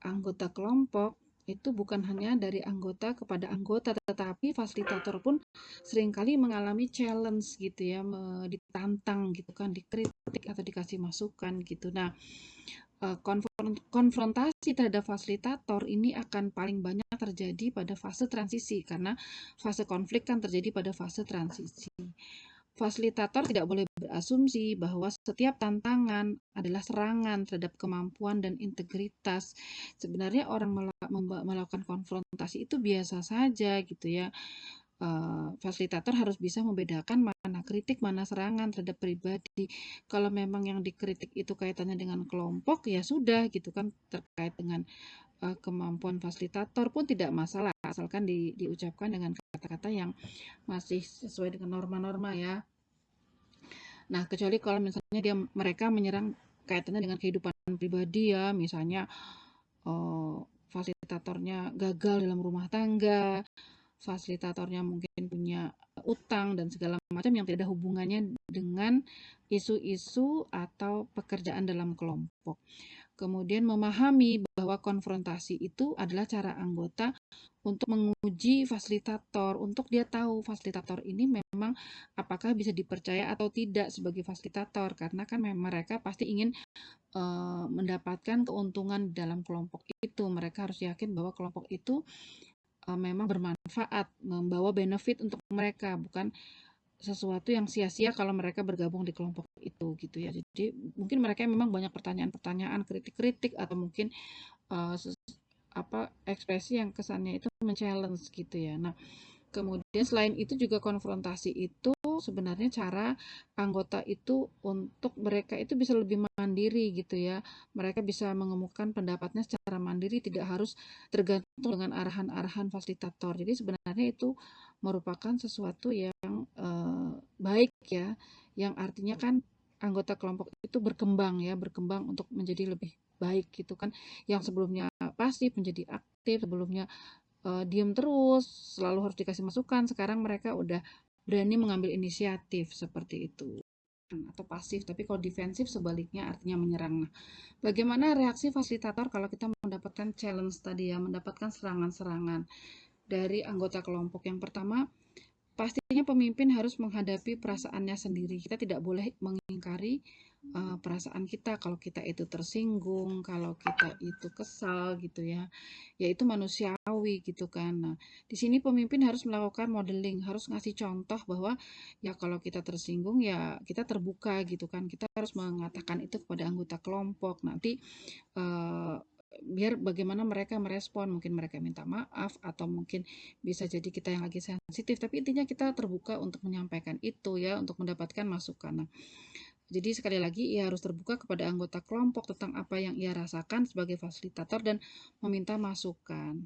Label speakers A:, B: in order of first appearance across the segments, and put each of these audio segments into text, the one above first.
A: anggota kelompok itu bukan hanya dari anggota kepada anggota, tetapi fasilitator pun seringkali mengalami challenge gitu ya, ditantang gitu kan, dikritik atau dikasih masukan gitu. Nah, konfrontasi terhadap fasilitator ini akan paling banyak terjadi pada fase transisi, karena fase konflik kan terjadi pada fase transisi. Fasilitator tidak boleh berasumsi bahwa setiap tantangan adalah serangan terhadap kemampuan dan integritas. Sebenarnya orang melakukan konfrontasi itu biasa saja gitu ya. Fasilitator harus bisa membedakan mana kritik, mana serangan terhadap pribadi. Kalau memang yang dikritik itu kaitannya dengan kelompok, ya sudah gitu kan, terkait dengan kemampuan fasilitator pun tidak masalah, asalkan diucapkan dengan kata-kata yang masih sesuai dengan norma-norma ya. Nah, kecuali kalau misalnya mereka menyerang kaitannya dengan kehidupan pribadi ya, misalnya fasilitatornya gagal dalam rumah tangga, fasilitatornya mungkin punya utang dan segala macam yang tidak ada hubungannya dengan isu-isu atau pekerjaan dalam kelompok. Kemudian memahami bahwa konfrontasi itu adalah cara anggota untuk menguji fasilitator, untuk dia tahu fasilitator ini memang apakah bisa dipercaya atau tidak sebagai fasilitator, karena kan mereka pasti ingin mendapatkan keuntungan dalam kelompok itu. Mereka harus yakin bahwa kelompok itu memang bermanfaat, membawa benefit untuk mereka, bukan sesuatu yang sia-sia kalau mereka bergabung di kelompok itu gitu ya. Jadi mungkin mereka memang banyak pertanyaan-pertanyaan, kritik-kritik, atau mungkin uh, ekspresi yang kesannya itu men-challenge gitu ya. Nah, kemudian selain itu juga konfrontasi itu sebenarnya cara anggota itu untuk mereka itu bisa lebih mandiri gitu ya. Mereka bisa mengemukakan pendapatnya secara mandiri, tidak harus tergantung dengan arahan-arahan fasilitator. Jadi sebenarnya itu merupakan sesuatu yang baik ya, yang artinya kan anggota kelompok itu berkembang ya, berkembang untuk menjadi lebih baik gitu kan. Yang sebelumnya pasif menjadi aktif, sebelumnya diem terus, selalu harus dikasih masukan, sekarang mereka udah berani mengambil inisiatif seperti itu. Atau pasif, tapi kalau defensif sebaliknya artinya menyerang. Nah, bagaimana reaksi fasilitator kalau kita mendapatkan challenge tadi ya, mendapatkan serangan-serangan dari anggota kelompok? Yang pertama, pastinya pemimpin harus menghadapi perasaannya sendiri. Kita tidak boleh mengingkari perasaan kita kalau kita itu tersinggung, kalau kita itu kesal gitu ya. Ya itu manusiawi gitu kan. Nah, di sini pemimpin harus melakukan modeling, harus ngasih contoh bahwa ya kalau kita tersinggung ya kita terbuka gitu kan. Kita harus mengatakan itu kepada anggota kelompok. Nanti eh, biar bagaimana mereka merespon, mungkin mereka minta maaf atau mungkin bisa jadi kita yang lagi sensitif, tapi intinya kita terbuka untuk menyampaikan itu ya, untuk mendapatkan masukan. Nah, jadi sekali lagi ia harus terbuka kepada anggota kelompok tentang apa yang ia rasakan sebagai fasilitator dan meminta masukan.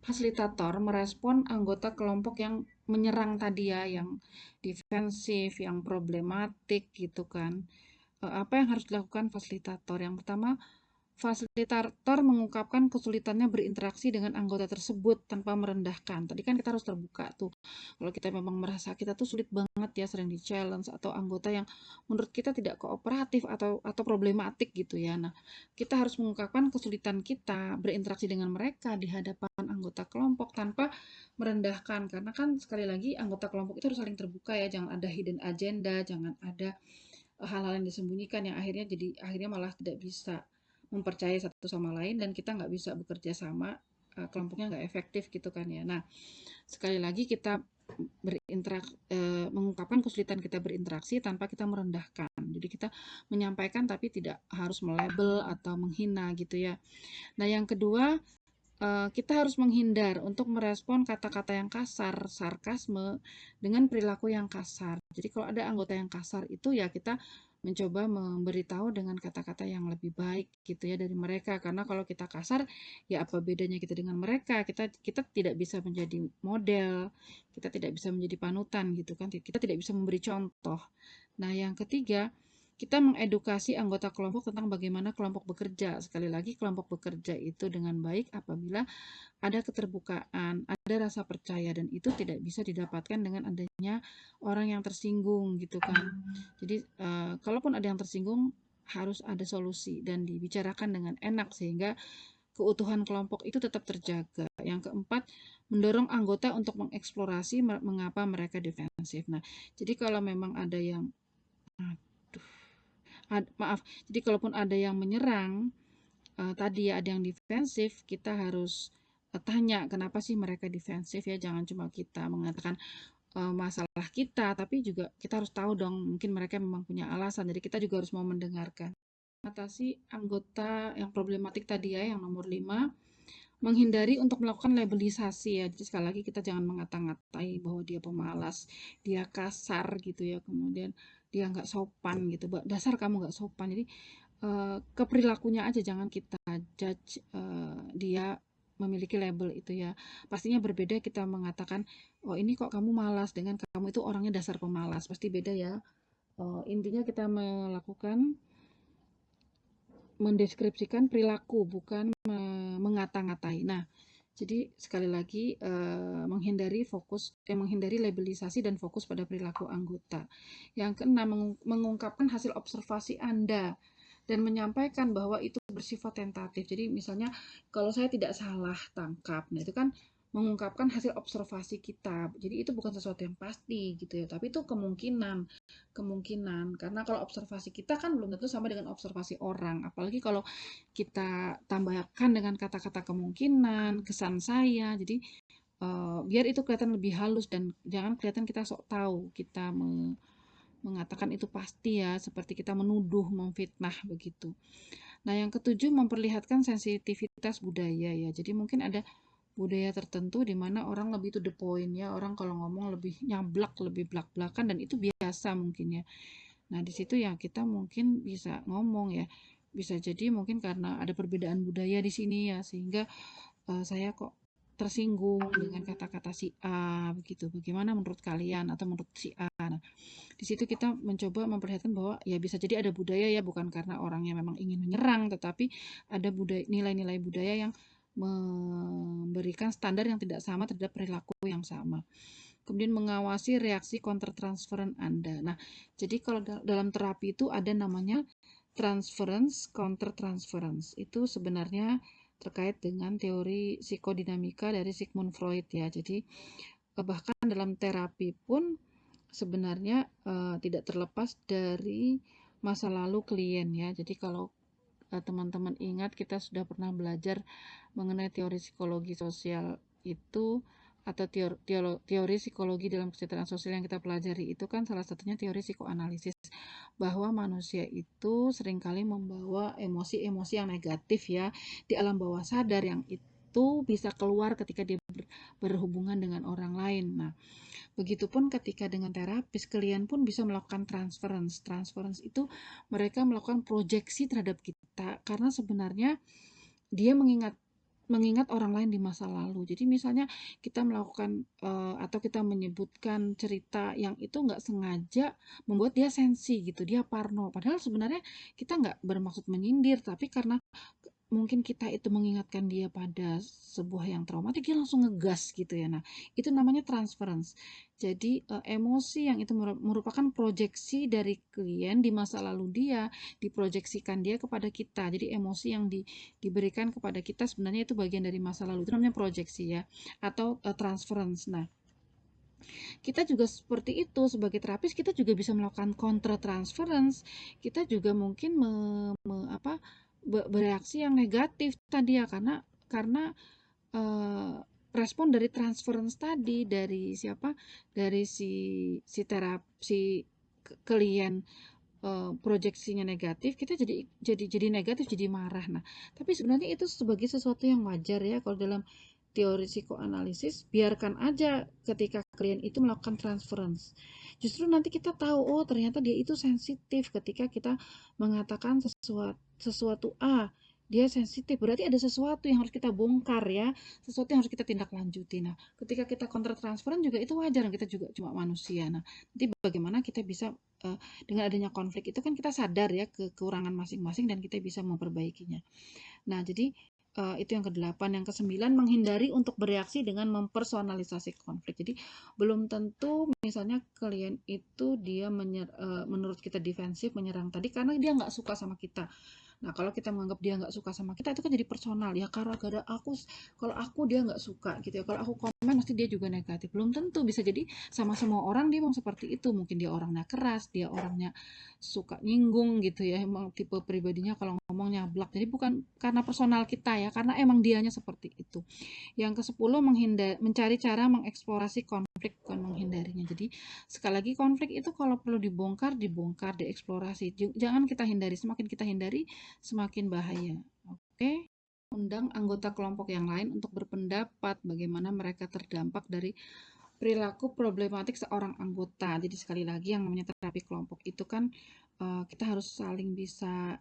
A: Fasilitator merespon anggota kelompok yang menyerang tadi ya, yang defensif, yang problematik gitu kan. Apa yang harus dilakukan fasilitator? Yang pertama, fasilitator mengungkapkan kesulitannya berinteraksi dengan anggota tersebut tanpa merendahkan. Tadi kan kita harus terbuka tuh. Kalau kita memang merasa kita tuh sulit banget ya, sering di challenge, atau anggota yang menurut kita tidak kooperatif atau problematik gitu ya. Nah, kita harus mengungkapkan kesulitan kita berinteraksi dengan mereka di hadapan anggota kelompok tanpa merendahkan. Karena kan sekali lagi anggota kelompok itu harus saling terbuka ya, jangan ada hidden agenda, jangan ada hal-hal yang disembunyikan yang akhirnya malah tidak bisa mempercayai satu sama lain dan kita nggak bisa bekerja sama, kelompoknya nggak efektif gitu kan ya. Nah, sekali lagi kita mengungkapkan kesulitan kita berinteraksi tanpa kita merendahkan. Jadi kita menyampaikan tapi tidak harus melabel atau menghina gitu ya. Nah, yang kedua, kita harus menghindar untuk merespon kata-kata yang kasar, sarkasme dengan perilaku yang kasar. Jadi kalau ada anggota yang kasar itu ya kita mencoba memberitahu dengan kata-kata yang lebih baik gitu ya dari mereka, karena kalau kita kasar ya apa bedanya kita dengan mereka? Kita tidak bisa menjadi model, kita tidak bisa menjadi panutan gitu kan. Kita tidak bisa memberi contoh. Nah, yang ketiga, kita mengedukasi anggota kelompok tentang bagaimana kelompok bekerja. Sekali lagi, kelompok bekerja itu dengan baik apabila ada keterbukaan, ada rasa percaya, dan itu tidak bisa didapatkan dengan adanya orang yang tersinggung gitu kan. Jadi kalaupun ada yang tersinggung, harus ada solusi dan dibicarakan dengan enak sehingga keutuhan kelompok itu tetap terjaga. Yang keempat, mendorong anggota untuk mengeksplorasi mengapa mereka defensif. Nah, jadi kalau memang ada yang maaf, jadi kalaupun ada yang menyerang, tadi ya ada yang defensif, kita harus tanya kenapa sih mereka defensif ya. Jangan cuma kita mengatakan masalah kita, tapi juga kita harus tahu dong, mungkin mereka memang punya alasan. Jadi kita juga harus mau mendengarkan. Atasi anggota yang problematik tadi ya, yang nomor 5, menghindari untuk melakukan labelisasi ya. Jadi sekali lagi kita jangan mengata-ngatai bahwa dia pemalas, dia kasar gitu ya, kemudian dia nggak sopan gitu. Dasar kamu nggak sopan. Jadi ke perilakunya aja, jangan kita judge dia memiliki label itu ya. Pastinya berbeda kita mengatakan, oh ini kok kamu malas, dengan kamu itu orangnya dasar pemalas. Pasti beda ya. Intinya kita melakukan mendeskripsikan perilaku, bukan mengata-ngatai. Nah, jadi sekali lagi menghindari labelisasi dan fokus pada perilaku anggota. Yang keenam, mengungkapkan hasil observasi Anda dan menyampaikan bahwa itu bersifat tentatif. Jadi misalnya kalau saya tidak salah tangkap, nah itu kan mengungkapkan hasil observasi kita. Jadi itu bukan sesuatu yang pasti gitu ya, tapi itu kemungkinan karena kalau observasi kita kan belum tentu sama dengan observasi orang, apalagi kalau kita tambahkan dengan kata-kata kemungkinan, kesan saya. Jadi biar itu kelihatan lebih halus dan jangan kelihatan kita sok tahu, kita mengatakan itu pasti ya, seperti kita menuduh, memfitnah begitu. Nah, yang ketujuh, memperlihatkan sensitivitas budaya ya. Jadi mungkin ada budaya tertentu di mana orang lebih to the point ya, orang kalau ngomong lebih nyablak, lebih blak-blakan, dan itu biasa mungkin ya. Nah, di situ ya kita mungkin bisa ngomong ya. Bisa jadi mungkin karena ada perbedaan budaya di sini ya, sehingga saya kok tersinggung dengan kata-kata si A begitu. Bagaimana menurut kalian atau menurut si A? Nah, di situ kita mencoba memperlihatkan bahwa ya bisa jadi ada budaya ya, bukan karena orangnya memang ingin menyerang, tetapi ada nilai-nilai budaya yang memberikan standar yang tidak sama terhadap perilaku yang sama. Kemudian mengawasi reaksi counter-transferan Anda. Nah, jadi kalau dalam terapi itu ada namanya transference, counter-transference. Itu sebenarnya terkait dengan teori psikodinamika dari Sigmund Freud ya. Jadi bahkan dalam terapi pun sebenarnya tidak terlepas dari masa lalu klien ya. Jadi kalau teman-teman ingat, kita sudah pernah belajar mengenai teori psikologi sosial itu, atau teori psikologi dalam kesejahteraan sosial yang kita pelajari itu kan salah satunya teori psikoanalisis, bahwa manusia itu seringkali membawa emosi-emosi yang negatif ya di alam bawah sadar, yang itu bisa keluar ketika dia berhubungan dengan orang lain. Nah, begitupun ketika dengan terapis, klien pun bisa melakukan transference. Transference itu mereka melakukan proyeksi terhadap kita karena sebenarnya dia mengingat orang lain di masa lalu. Jadi misalnya kita melakukan atau kita menyebutkan cerita yang itu nggak sengaja membuat dia sensi gitu, dia parno. Padahal sebenarnya kita nggak bermaksud menyindir, tapi karena mungkin kita itu mengingatkan dia pada sebuah yang traumatik, dia langsung ngegas gitu ya. Nah, itu namanya transference. Jadi emosi yang itu merupakan proyeksi dari klien di masa lalu dia, diproyeksikan dia kepada kita. Jadi emosi yang diberikan kepada kita sebenarnya itu bagian dari masa lalu. Itu namanya proyeksi ya, atau transference. Nah, kita juga seperti itu sebagai terapis, kita juga bisa melakukan counter transference. Kita juga mungkin bereaksi yang negatif tadi ya, karena respon dari transference tadi dari siapa, dari si terapi klien, proyeksinya negatif, kita jadi negatif, jadi marah. Nah, tapi sebenarnya itu sebagai sesuatu yang wajar ya kalau dalam teori psikoanalisis. Biarkan aja ketika klien itu melakukan transference. Justru nanti kita tahu, oh ternyata dia itu sensitif ketika kita mengatakan sesuatu A. Dia sensitif, berarti ada sesuatu yang harus kita bongkar ya, sesuatu yang harus kita tindak lanjuti. Nah, ketika kita counter transferan juga itu wajar, kita juga cuma manusia. Nah, nanti bagaimana kita bisa dengan adanya konflik itu kan kita sadar ya kekurangan masing-masing dan kita bisa memperbaikinya. Nah, jadi Itu yang ke-8. Yang ke-9, menghindari untuk bereaksi dengan mempersonalisasi konflik. Jadi belum tentu misalnya klien itu dia menurut kita defensif menyerang tadi karena dia nggak suka sama kita. Nah, kalau kita menganggap dia nggak suka sama kita, itu kan jadi personal ya, karena gara aku, kalau aku dia nggak suka gitu ya, kalau aku komen pasti dia juga negatif. Belum tentu, bisa jadi sama semua orang dia mau seperti itu. Mungkin dia orangnya keras, dia orangnya suka nyinggung gitu ya, emang tipe pribadinya kalau ngomong nyablak. Jadi bukan karena personal kita ya, karena emang dianya seperti itu. Yang ke-10, mencari cara mengeksplorasi konflik, bukan menghindarinya. Jadi sekali lagi, konflik itu kalau perlu dibongkar, dibongkar, dieksplorasi. Jangan kita hindari, semakin kita hindari semakin bahaya. Oke. Undang anggota kelompok yang lain untuk berpendapat bagaimana mereka terdampak dari perilaku problematik seorang anggota. Jadi sekali lagi, yang namanya terapi kelompok itu kan kita harus saling bisa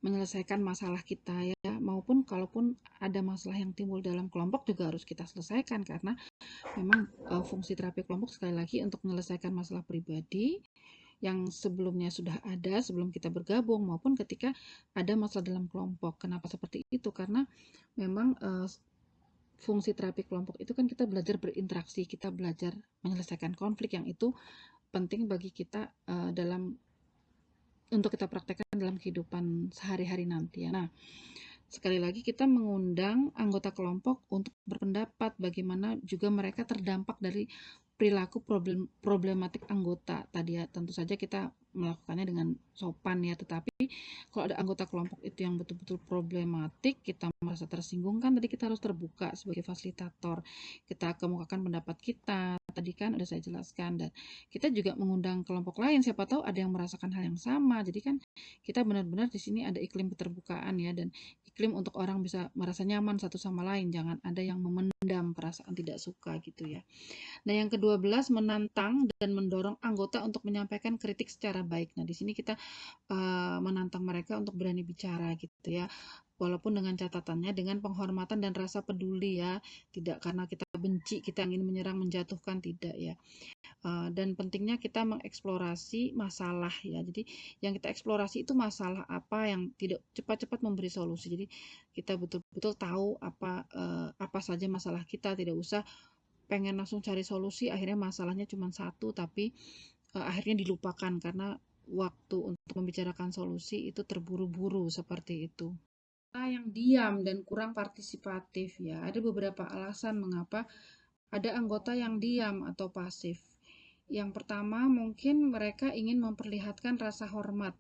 A: menyelesaikan masalah kita ya, maupun kalaupun ada masalah yang timbul dalam kelompok juga harus kita selesaikan, karena memang fungsi terapi kelompok sekali lagi untuk menyelesaikan masalah pribadi yang sebelumnya sudah ada sebelum kita bergabung, maupun ketika ada masalah dalam kelompok. Kenapa seperti itu? Karena memang fungsi terapi kelompok itu kan kita belajar berinteraksi, kita belajar menyelesaikan konflik, yang itu penting bagi kita untuk kita praktekkan dalam kehidupan sehari-hari nanti ya. Nah, sekali lagi kita mengundang anggota kelompok untuk berpendapat bagaimana juga mereka terdampak dari perilaku problematik anggota tadi ya. Tentu saja kita melakukannya dengan sopan ya, tetapi kalau ada anggota kelompok itu yang betul-betul problematik, kita merasa tersinggung, kan tadi kita harus terbuka sebagai fasilitator, kita kemukakan pendapat kita, tadi kan udah saya jelaskan, dan kita juga mengundang kelompok lain, siapa tahu ada yang merasakan hal yang sama. Jadi kan kita benar-benar di sini ada iklim keterbukaan ya, dan iklim untuk orang bisa merasa nyaman satu sama lain, jangan ada yang memendam perasaan tidak suka gitu ya. Nah, yang ke-12, menantang dan mendorong anggota untuk menyampaikan kritik secara baik. Nah, di sini kita menantang mereka untuk berani bicara gitu ya. Walaupun dengan catatannya dengan penghormatan dan rasa peduli ya, tidak karena kita benci, kita ingin menyerang, menjatuhkan, tidak ya. Dan pentingnya kita mengeksplorasi masalah ya. Jadi yang kita eksplorasi itu masalah apa yang tidak cepat-cepat memberi solusi. Jadi kita betul-betul tahu apa saja masalah kita, tidak usah pengen langsung cari solusi, akhirnya masalahnya cuma satu, tapi akhirnya dilupakan karena waktu untuk membicarakan solusi itu terburu-buru seperti itu. Yang diam dan kurang partisipatif ya, ada beberapa alasan mengapa ada anggota yang diam atau pasif. Yang pertama, mungkin mereka ingin memperlihatkan rasa hormat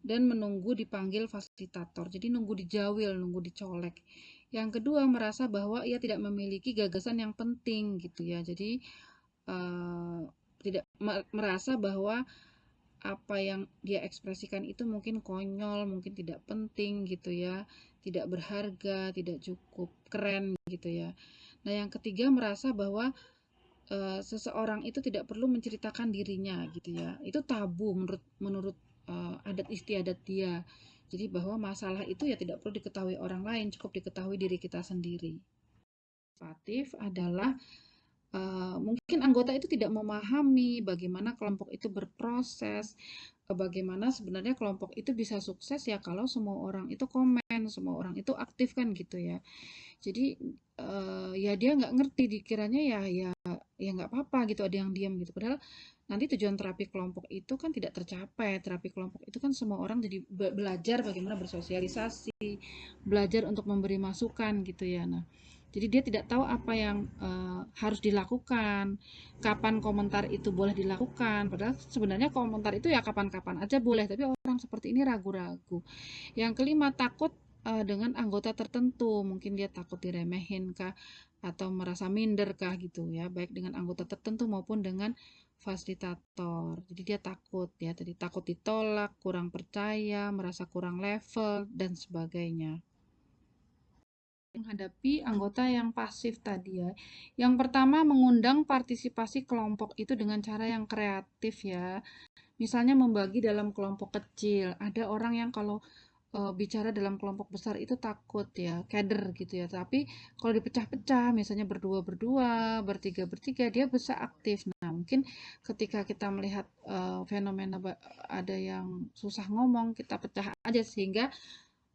A: dan menunggu dipanggil fasilitator. Jadi nunggu dijawil, nunggu dicolek. Yang kedua, merasa bahwa ia tidak memiliki gagasan yang penting gitu ya. Jadi tidak merasa bahwa apa yang dia ekspresikan itu mungkin konyol, mungkin tidak penting gitu ya, tidak berharga, tidak cukup keren gitu ya. Nah, yang ketiga, merasa bahwa seseorang itu tidak perlu menceritakan dirinya gitu ya. Itu tabu menurut adat istiadat dia. Jadi bahwa masalah itu ya tidak perlu diketahui orang lain, cukup diketahui diri kita sendiri. Partisipatif adalah mungkin anggota itu tidak memahami bagaimana kelompok itu berproses, bagaimana sebenarnya kelompok itu bisa sukses ya kalau semua orang itu komen, semua orang itu aktif kan gitu ya. Jadi ya dia nggak ngerti, dikiranya ya nggak apa-apa gitu, ada yang diam gitu. Padahal nanti tujuan terapi kelompok itu kan tidak tercapai. Terapi kelompok itu kan semua orang jadi belajar bagaimana bersosialisasi, belajar untuk memberi masukan gitu ya. Nah, jadi dia tidak tahu apa yang harus dilakukan, kapan komentar itu boleh dilakukan. Padahal sebenarnya komentar itu ya kapan-kapan aja boleh, tapi orang seperti ini ragu-ragu. Yang kelima, takut dengan anggota tertentu, mungkin dia takut diremehin kah, atau merasa minder kah gitu ya, baik dengan anggota tertentu maupun dengan fasilitator. Jadi dia takut ya, tadi takut ditolak, kurang percaya, merasa kurang level dan sebagainya. Menghadapi anggota yang pasif tadi ya. Yang pertama, mengundang partisipasi kelompok itu dengan cara yang kreatif ya. Misalnya membagi dalam kelompok kecil. Ada orang yang kalau bicara dalam kelompok besar itu takut ya, keder gitu ya. Tapi kalau dipecah-pecah, misalnya berdua-berdua, bertiga-bertiga, dia bisa aktif. Nah, mungkin ketika kita melihat fenomena ada yang susah ngomong, kita pecah aja sehingga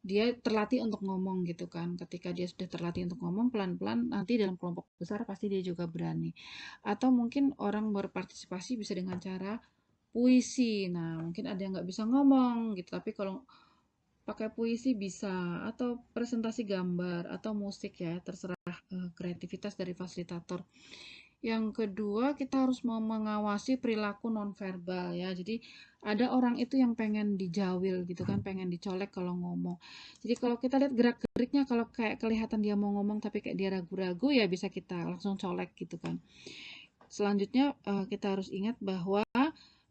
A: dia terlatih untuk ngomong gitu kan. Ketika dia sudah terlatih untuk ngomong, pelan-pelan nanti dalam kelompok besar pasti dia juga berani. Atau mungkin orang berpartisipasi bisa dengan cara puisi. Nah, mungkin ada yang nggak bisa ngomong gitu, tapi kalau pakai puisi bisa, atau presentasi gambar atau musik ya, terserah kreativitas dari fasilitator. Yang kedua, kita harus mengawasi perilaku nonverbal ya. Jadi ada orang itu yang pengen dijawil gitu kan, pengen dicolek kalau ngomong. Jadi kalau kita lihat gerak-geriknya, kalau kayak kelihatan dia mau ngomong tapi kayak dia ragu-ragu, ya bisa kita langsung colek gitu kan. Selanjutnya, kita harus ingat bahwa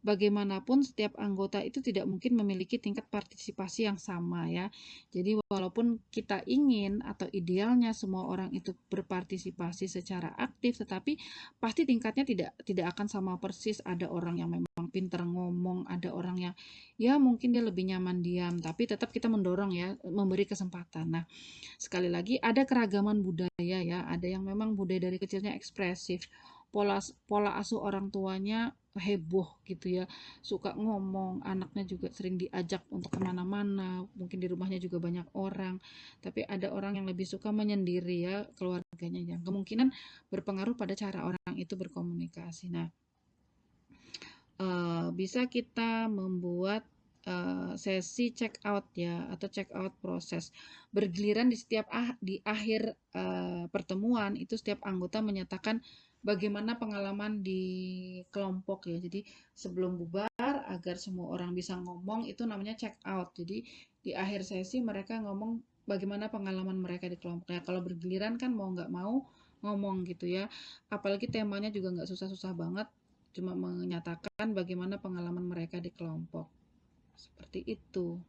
A: bagaimanapun setiap anggota itu tidak mungkin memiliki tingkat partisipasi yang sama ya. Jadi walaupun kita ingin atau idealnya semua orang itu berpartisipasi secara aktif, tetapi pasti tingkatnya tidak akan sama persis. Ada orang yang memang pintar ngomong, ada orang yang ya mungkin dia lebih nyaman diam, tapi tetap kita mendorong ya, memberi kesempatan. Nah, sekali lagi ada keragaman budaya ya, ada yang memang budaya dari kecilnya ekspresif, pola pola asuh orang tuanya heboh gitu ya, suka ngomong, anaknya juga sering diajak untuk kemana-mana, mungkin di rumahnya juga banyak orang, tapi ada orang yang lebih suka menyendiri ya, keluarganya yang kemungkinan berpengaruh pada cara orang itu berkomunikasi. Nah, bisa kita membuat sesi check out ya, atau check out proses bergiliran di setiap di akhir pertemuan itu setiap anggota menyatakan bagaimana pengalaman di kelompok ya. Jadi sebelum bubar agar semua orang bisa ngomong itu namanya check out. Jadi di akhir sesi mereka ngomong bagaimana pengalaman mereka di kelompoknya. Kalau bergiliran kan mau nggak mau ngomong gitu ya. Apalagi temanya juga nggak susah-susah banget, cuma menyatakan bagaimana pengalaman mereka di kelompok. Seperti itu.